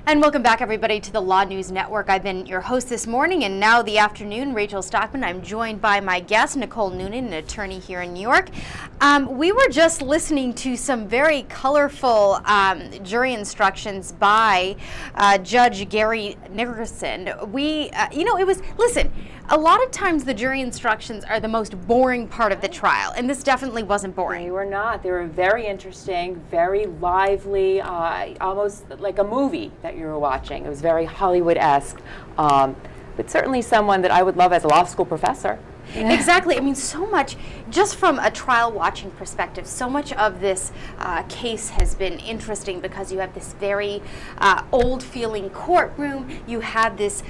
And welcome back, everybody, to the Law News Network. I've been your host this morning and now the afternoon, Rachel Stockman. I'm joined by my guest, Nicole Noonan, an attorney here in New York. We were just listening to some very colorful jury instructions by Judge Gary Nickerson. Listen, a lot of times the jury instructions are the most boring part of the trial, and this definitely wasn't boring. They were not. They were very interesting, very lively, almost like a movie that you were watching. It was very Hollywood-esque, but certainly someone that I would love as a law school professor. Exactly. I mean, so much, just from a trial watching perspective, so much of this case has been interesting because you have this very old-feeling courtroom. You have this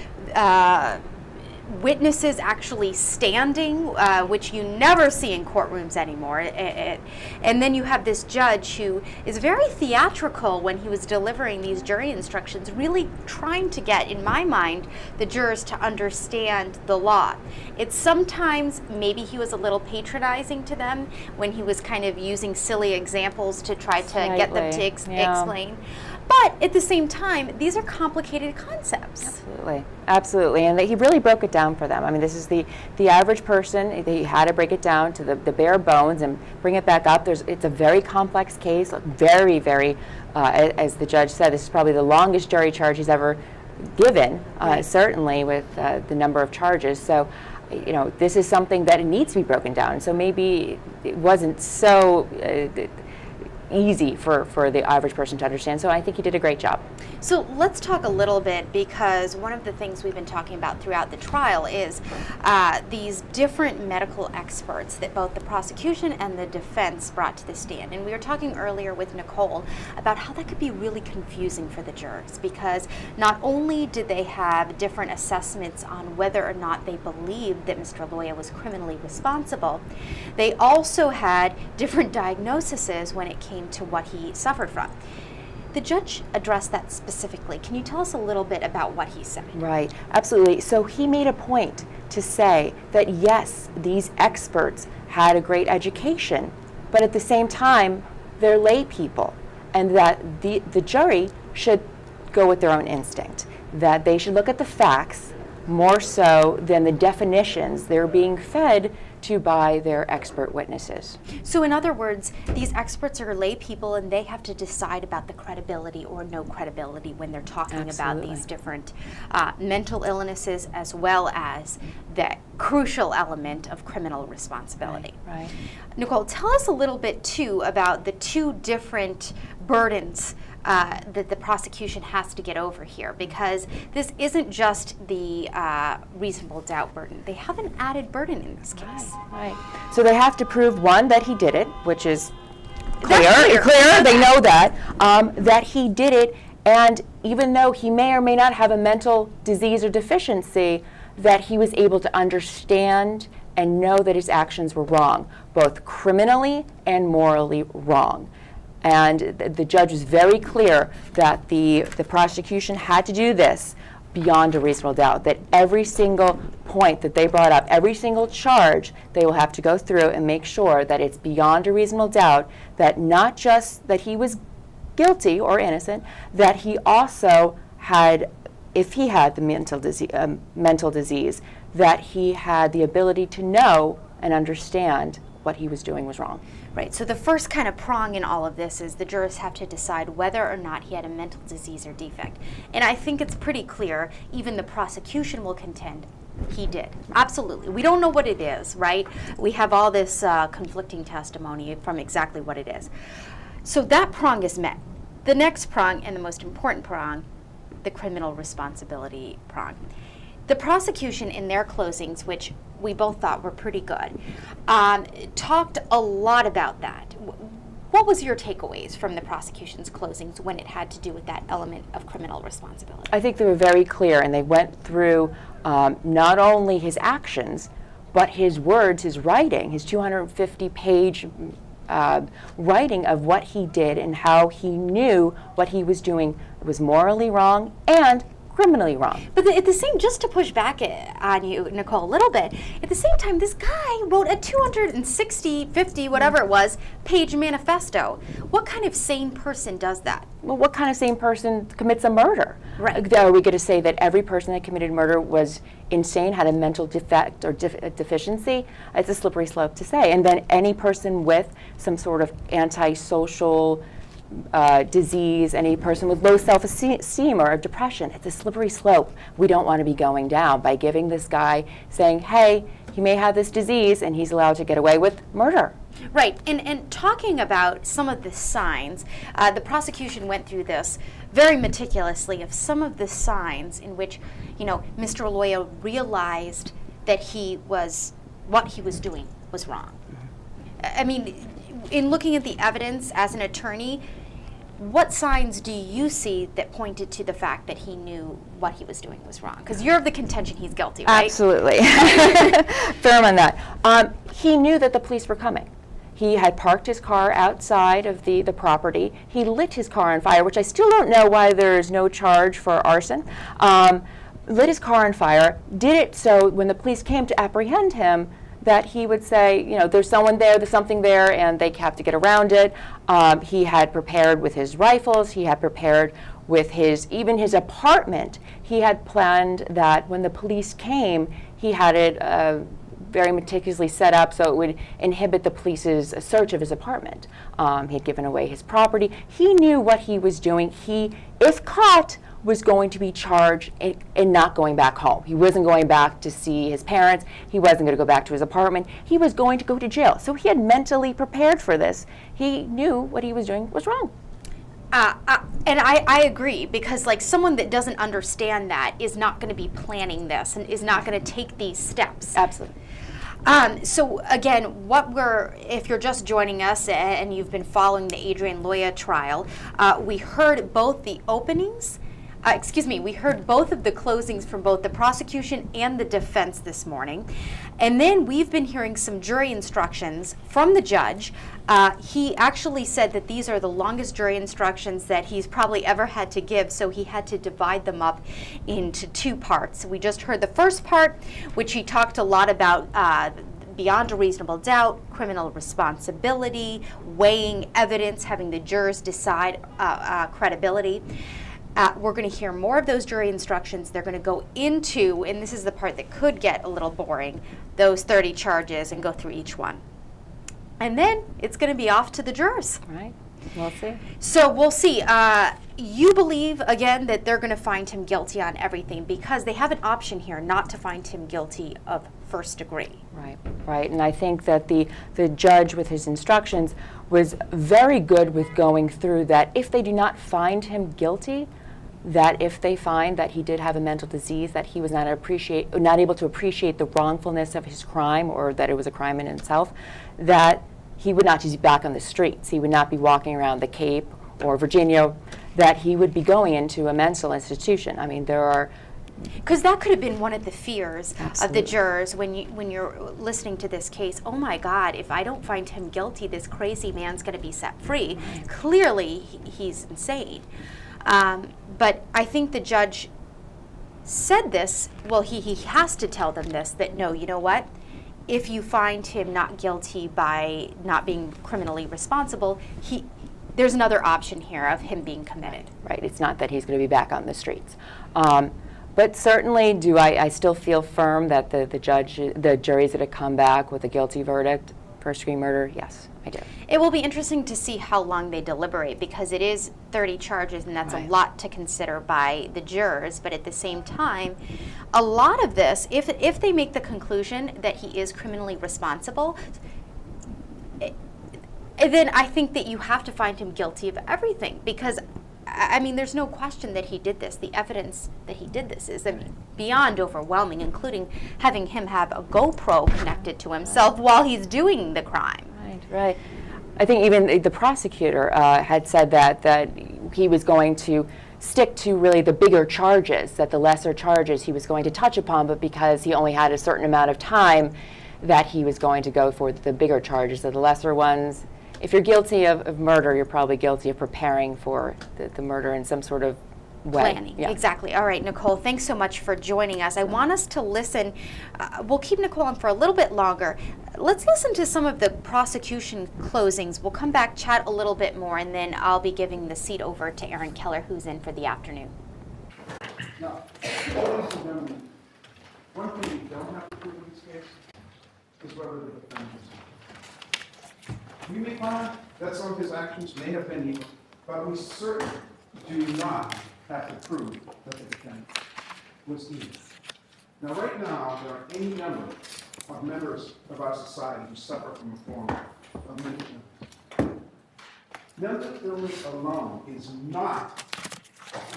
witnesses actually standing, which you never see in courtrooms anymore. And then you have this judge who is very theatrical when he was delivering these jury instructions, really trying to get, in my mind, the jurors to understand the law. It's sometimes, maybe he was a little patronizing to them when he was kind of using silly examples to try to get them to explain. But at the same time, these are complicated concepts. Absolutely, absolutely, and he really broke it down for them. I mean, this is the average person. He had to break it down to the bare bones and bring it back up. It's a very complex case, very, very, as the judge said, this is probably the longest jury charge he's ever given, certainly with the number of charges. So, you know, this is something that needs to be broken down. So maybe it wasn't so easy for the average person to understand. So I think he did a great job. So let's talk a little bit, because one of the things we've been talking about throughout the trial is these different medical experts that both the prosecution and the defense brought to the stand. And we were talking earlier with Nicole about how that could be really confusing for the jurors, because not only did they have different assessments on whether or not they believed that Mr. Loya was criminally responsible, they also had different diagnoses when it came to what he suffered from. The judge addressed that specifically. Can you tell us a little bit about what he said? Right, absolutely. So he made a point to say that yes, these experts had a great education, but at the same time, they're lay people, and that the jury should go with their own instinct, that they should look at the facts more so than the definitions they're being fed to by their expert witnesses. So in other words, these experts are lay people and they have to decide about the credibility or no credibility when they're talking about these different mental illnesses, as well as the crucial element of criminal responsibility. Right. Nicole, tell us a little bit too about the two different burdens that the prosecution has to get over here, because this isn't just the reasonable doubt burden. They have an added burden in this case. Right. So they have to prove, one, that he did it, which is clear. They know that, that he did it, and even though he may or may not have a mental disease or deficiency, that he was able to understand and know that his actions were wrong, both criminally and morally wrong. And the judge was very clear that the prosecution had to do this beyond a reasonable doubt, that every single point that they brought up, every single charge, they will have to go through and make sure that it's beyond a reasonable doubt, that not just that he was guilty or innocent, that he also had, if he had the mental disease, that he had the ability to know and understand what he was doing was wrong. Right, so the first kind of prong in all of this is the jurors have to decide whether or not he had a mental disease or defect. And I think it's pretty clear, even the prosecution will contend he did. Absolutely. We don't know what it is, right? We have all this conflicting testimony from exactly what it is. So that prong is met. The next prong, and the most important prong, the criminal responsibility prong. The prosecution in their closings, which we both thought were pretty good, talked a lot about that. What was your takeaways from the prosecution's closings when it had to do with that element of criminal responsibility? I think they were very clear, and they went through not only his actions, but his words, his writing, his 250-page writing of what he did and how he knew what he was doing was morally wrong and criminally wrong. But at the same, just to push back on you, Nicole, a little bit, at the same time, this guy wrote a 260, 50, whatever it was, page manifesto. What kind of sane person does that? Well, what kind of sane person commits a murder? Right. Are we going to say that every person that committed murder was insane, had a mental defect or deficiency? It's a slippery slope to say. And then any person with some sort of antisocial disease, any person with low self-esteem or depression, it's a slippery slope we don't want to be going down by giving this guy, saying, hey, he may have this disease and he's allowed to get away with murder. Right, and talking about some of the signs, the prosecution went through this very meticulously of some of the signs in which, Mr. Loya realized that what he was doing was wrong. I mean, in looking at the evidence as an attorney, what signs do you see that pointed to the fact that he knew what he was doing was wrong? Because you're of the contention he's guilty, right? Absolutely. Firm on that. He knew that the police were coming. He had parked his car outside of the property. He lit his car on fire, which I still don't know why there's no charge for arson. Lit his car on fire, did it so when the police came to apprehend him, that he would say, there's someone there, there's something there, and they have to get around it. He had prepared with his rifles, he had prepared with even his apartment. He had planned that when the police came, he had it very meticulously set up so it would inhibit the police's search of his apartment. He had given away his property. He knew what he was doing. He, if caught, was going to be charged and not going back home. He wasn't going back to see his parents. He wasn't going to go back to his apartment. He was going to go to jail. So he had mentally prepared for this. He knew what he was doing was wrong. And I agree, because someone that doesn't understand that is not going to be planning this and is not going to take these steps. Absolutely. So again, if you're just joining us and you've been following the Adrian Loya trial, we heard both the openings, we heard both of the closings from both the prosecution and the defense this morning. And then we've been hearing some jury instructions from the judge. He actually said that these are the longest jury instructions that he's probably ever had to give, so he had to divide them up into two parts. We just heard the first part, which he talked a lot about beyond a reasonable doubt, criminal responsibility, weighing evidence, having the jurors decide credibility. We're going to hear more of those jury instructions. They're going to go into, and this is the part that could get a little boring, those 30 charges and go through each one. And then it's going to be off to the jurors. Right. We'll see. So we'll see. You believe, again, that they're going to find him guilty on everything because they have an option here not to find him guilty of first degree. Right, right. And I think that the judge with his instructions was very good with going through that if they do not find him guilty, that if they find that he did have a mental disease, that he was not able to appreciate the wrongfulness of his crime or that it was a crime in itself, that he would not just be back on the streets. He would not be walking around the Cape or Virginia, that he would be going into a mental institution. I mean, there are... Because that could have been one of the fears Absolutely. of the jurors when you're listening to this case. Oh my God, if I don't find him guilty, this crazy man's going to be set free. Right. Clearly, he's insane. But I think the judge said this, well, he has to tell them this, that no, you know what? If you find him not guilty by not being criminally responsible, there's another option here of him being committed. Right, it's not that he's going to be back on the streets. But certainly, I still feel firm that the jury's going to come back with a guilty verdict, first-degree murder? Yes, I do. It will be interesting to see how long they deliberate because it is 30 charges and that's Right. a lot to consider by the jurors, but at the same time, a lot of this, if they make the conclusion that he is criminally responsible, then I think that you have to find him guilty of everything because I mean, there's no question that he did this. The evidence that he did this is beyond overwhelming, including having him have a GoPro connected to himself while he's doing the crime. Right, right. I think even the prosecutor had said that he was going to stick to really the bigger charges, that the lesser charges he was going to touch upon, but because he only had a certain amount of time, that he was going to go for the bigger charges, so the lesser ones. If you're guilty of murder, you're probably guilty of preparing for the murder in some sort of way. Planning, Yeah. exactly. All right, Nicole, thanks so much for joining us. I want us to listen. We'll keep Nicole on for a little bit longer. Let's listen to some of the prosecution closings. We'll come back, chat a little bit more, and then I'll be giving the seat over to Aaron Keller, who's in for the afternoon. Now, ladies and gentlemen, one thing we don't have to prove in this case is whether the defendant is evil. We may find that some of his actions may have been evil, but we certainly do not have to prove that the defendant was evil. Now, right now, there are any number of members of our society who suffer from a form of mental illness. Mental illness alone is not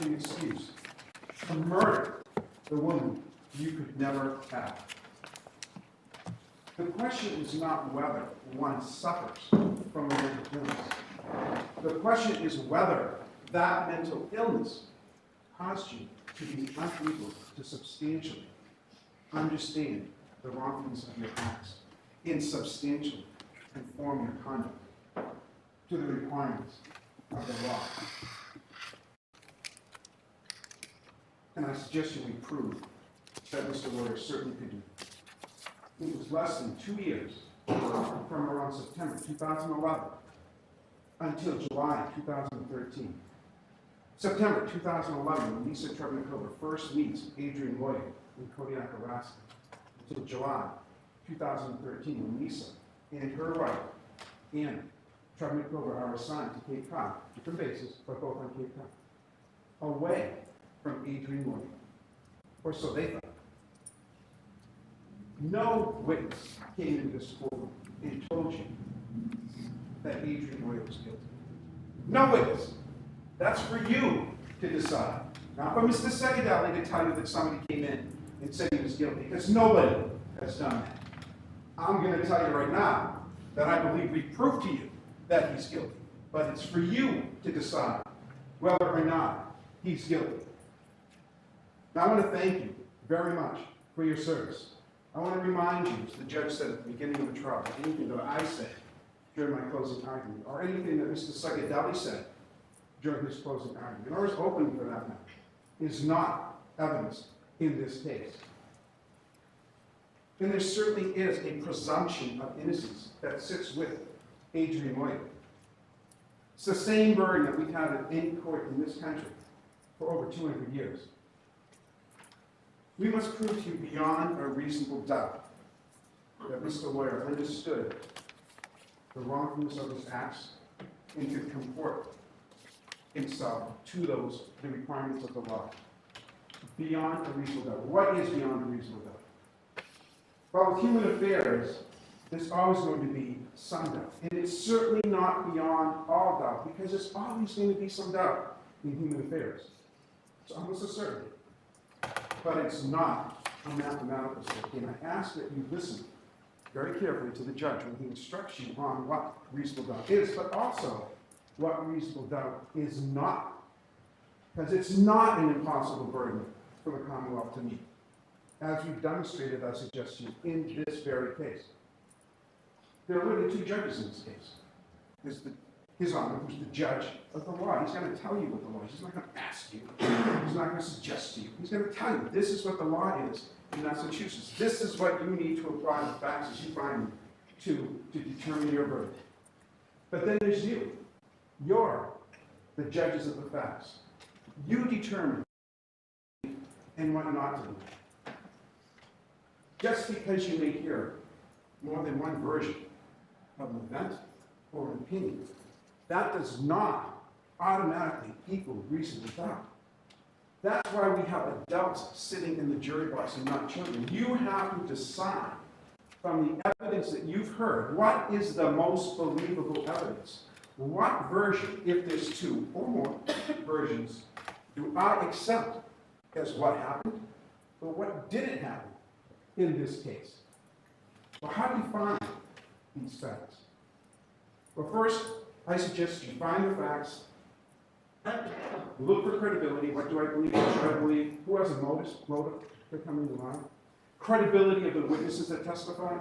an excuse to murder the woman you could never have. The question is not whether one suffers from a mental illness. The question is whether that mental illness caused you to be unable to substantially understand the wrongfulness of your acts and substantially conform your conduct to the requirements of the law. And I suggest you we prove that Mr. Loya certainly could do. It was less than 2 years from around September 2011 until July 2013. September 2011, when Lisa Trebnikova first meets Adrian Loya in Kodiak, Alaska, until July 2013, when Lisa and her wife, Anna Trebnikova, are assigned to Cape Cod, different bases, but both on Cape Cod, away from Adrian Loya, or so they thought. No witness came into this courtroom and told you that Adrian Loya was guilty. No witness. That's for you to decide. Not for Mr. Segadali to tell you that somebody came in and said he was guilty, because nobody has done that. I'm going to tell you right now that I believe we proved to you that he's guilty. But it's for you to decide whether or not he's guilty. Now, I want to thank you very much for your service. I want to remind you, as the judge said at the beginning of the trial, that anything that I said during my closing argument, or anything that Mr. Segadali said during his closing argument, or his opening for that matter, is not evidence in this case. And there certainly is a presumption of innocence that sits with Adrian Loya. It's the same burden that we've had in any court in this country for over 200 years. We must prove to you beyond a reasonable doubt that Mr. Loya understood the wrongfulness of his acts and could comport himself to the requirements of the law. Beyond a reasonable doubt. What is beyond a reasonable doubt? Well, with human affairs, there's always going to be some doubt. And it's certainly not beyond all doubt, because there's always going to be some doubt in human affairs. It's almost a certainty. But it's not a mathematical certainty. And I ask that you listen very carefully to the judge when he instructs you on what reasonable doubt is, but also what reasonable doubt is not. Because it's not an impossible burden for the Commonwealth to meet. As we've demonstrated, I suggest to you, in this very case. There are really two judges in this case. There's His Honor, who's the judge of the law. He's going to tell you what the law is. He's not going to ask you. He's not going to suggest to you. He's going to tell you, this is what the law is in Massachusetts. This is what you need to apply the facts as you find them to determine your verdict. But then there's you. You're the judges of the facts. You determine and what not to do. Just because you may hear more than one version of an event or an opinion, that does not automatically equal reasonable doubt. That's why we have adults sitting in the jury box and not children. You have to decide from the evidence that you've heard, what is the most believable evidence? What version, if there's two or more versions, do I accept as what happened, or what didn't happen in this case? Well, how do you find these facts? Well, first, I suggest you find the facts, look for credibility. What do I believe? What should I believe? Who has a motive for coming to lie? Credibility of the witnesses that testify.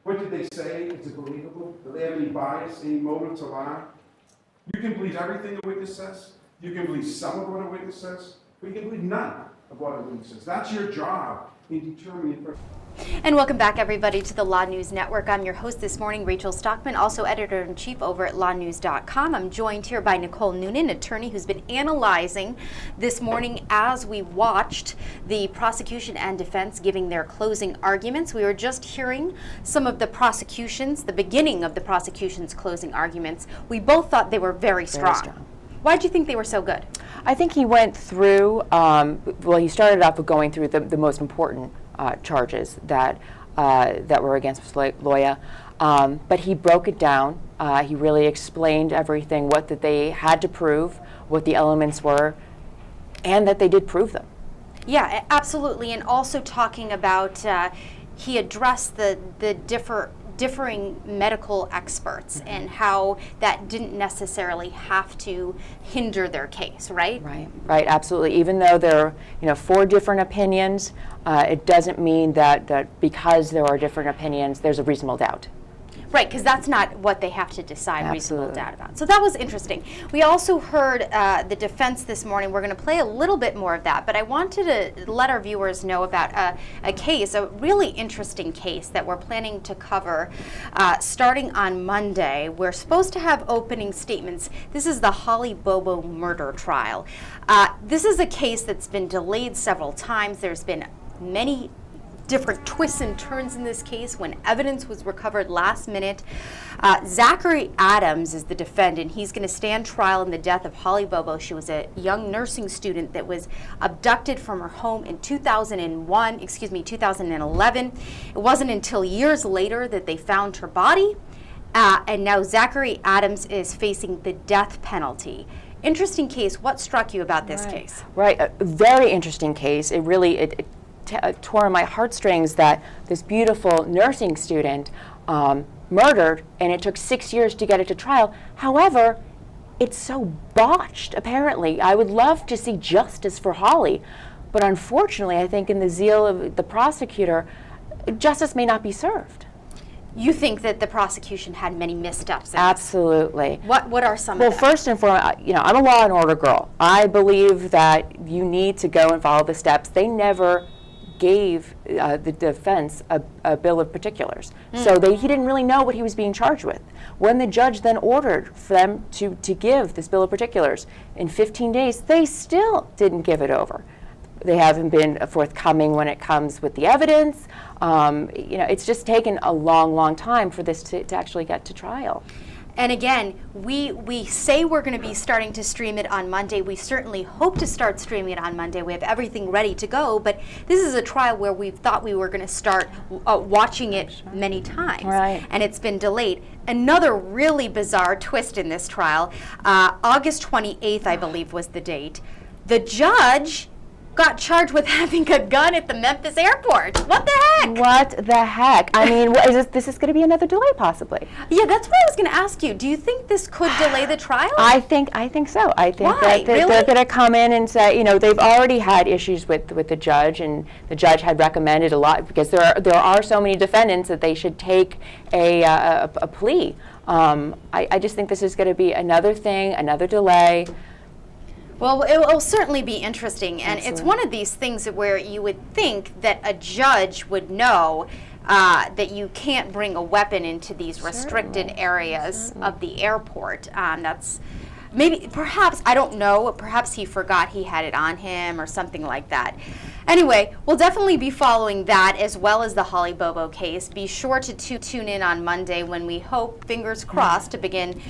What did they say? Is it believable? Do they have any bias, any motive to lie? You can believe everything the witness says. You can believe some of what a witness says, but you can believe none of what a witness says. That's your job in determining. And welcome back, everybody, to the Law News Network. I'm your host this morning, Rachel Stockman, also editor-in-chief over at LawNewz.com. I'm joined here by Nicole Noonan, attorney who's been analyzing this morning as we watched the prosecution and defense giving their closing arguments. We were just hearing some of the prosecution's, the beginning of the prosecution's closing arguments. We both thought they were very strong. Why did you think they were so good? I think he went through, well, he started off with going through the most important charges that were against Loya, but he broke it down. He really explained everything, what that they had to prove, what the elements were, and that they did prove them. Yeah, absolutely. And also talking about, he addressed the differing medical experts and how that didn't necessarily have to hinder their case, right? Right, absolutely. Even though there are 4 different opinions, it doesn't mean that because there are different opinions, there's a reasonable doubt. Right, because that's not what they have to decide reasonable Absolutely. doubt about. So that was interesting. We also heard the defense this morning. We're going to play a little bit more of that, but I wanted to let our viewers know about a case, a really interesting case that we're planning to cover starting on Monday. We're supposed to have opening statements. This is the Holly Bobo murder trial. This is a case that's been delayed several times. There's been many different twists and turns in this case when evidence was recovered last minute. Zachary Adams is the defendant. He's going to stand trial in the death of Holly Bobo. She was a young nursing student that was abducted from her home in 2011. It wasn't until years later that they found her body. And now Zachary Adams is facing the death penalty. Interesting case. What struck you about this case? Right, a very interesting case. It really tore on my heartstrings that this beautiful nursing student murdered, and it took 6 years to get it to trial. However, it's so botched, apparently. I would love to see justice for Holly, but unfortunately, I think in the zeal of the prosecutor, justice may not be served. You think that the prosecution had many missteps in this? Absolutely. What are some of Well, them? first and foremost, I'm a law and order girl. I believe that you need to go and follow the steps. They never gave the defense a bill of particulars. So he didn't really know what he was being charged with. When the judge then ordered for them to give this bill of particulars in 15 days, they still didn't give it over. They haven't been forthcoming when it comes with the evidence. It's just taken a long, long time for this to actually get to trial. And again, we say we're going to be starting to stream it on Monday. We certainly hope to start streaming it on Monday. We have everything ready to go, but this is a trial where we thought we were going to start watching it many times, and it's been delayed. Another really bizarre twist in this trial, August 28th, I believe, was the date. The judge got charged with having a gun at the Memphis airport. What the heck? What the heck? I mean, this is going to be another delay, possibly. Yeah, that's what I was going to ask you. Do you think this could delay the trial? I think so. I think Why? that they're going to come in and say, they've already had issues with the judge, and the judge had recommended a lot, because there are so many defendants that they should take a plea. I just think this is going to be another thing, another delay. Well, it will certainly be interesting, and it's one of these things where you would think that a judge would know that you can't bring a weapon into these restricted areas of the airport. That's perhaps, I don't know, perhaps he forgot he had it on him or something like that. Anyway, we'll definitely be following that as well as the Holly Bobo case. Be sure to tune in on Monday when we hope, fingers crossed, to begin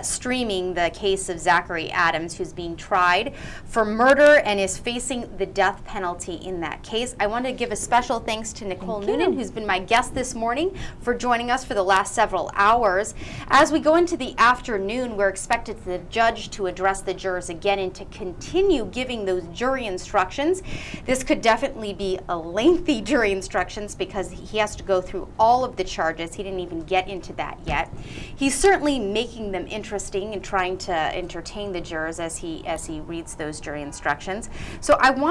streaming the case of Zachary Adams, who's being tried for murder and is facing the death penalty in that case. I want to give a special thanks to Nicole Noonan, who's been my guest this morning, for joining us for the last several hours. As we go into the afternoon, we're expected the judge to address the jurors again and to continue giving those jury instructions. This could definitely be a lengthy jury instructions because he has to go through all of the charges. He didn't even get into that yet. He's certainly making them interesting and trying to entertain the jurors as he reads those jury instructions. So I want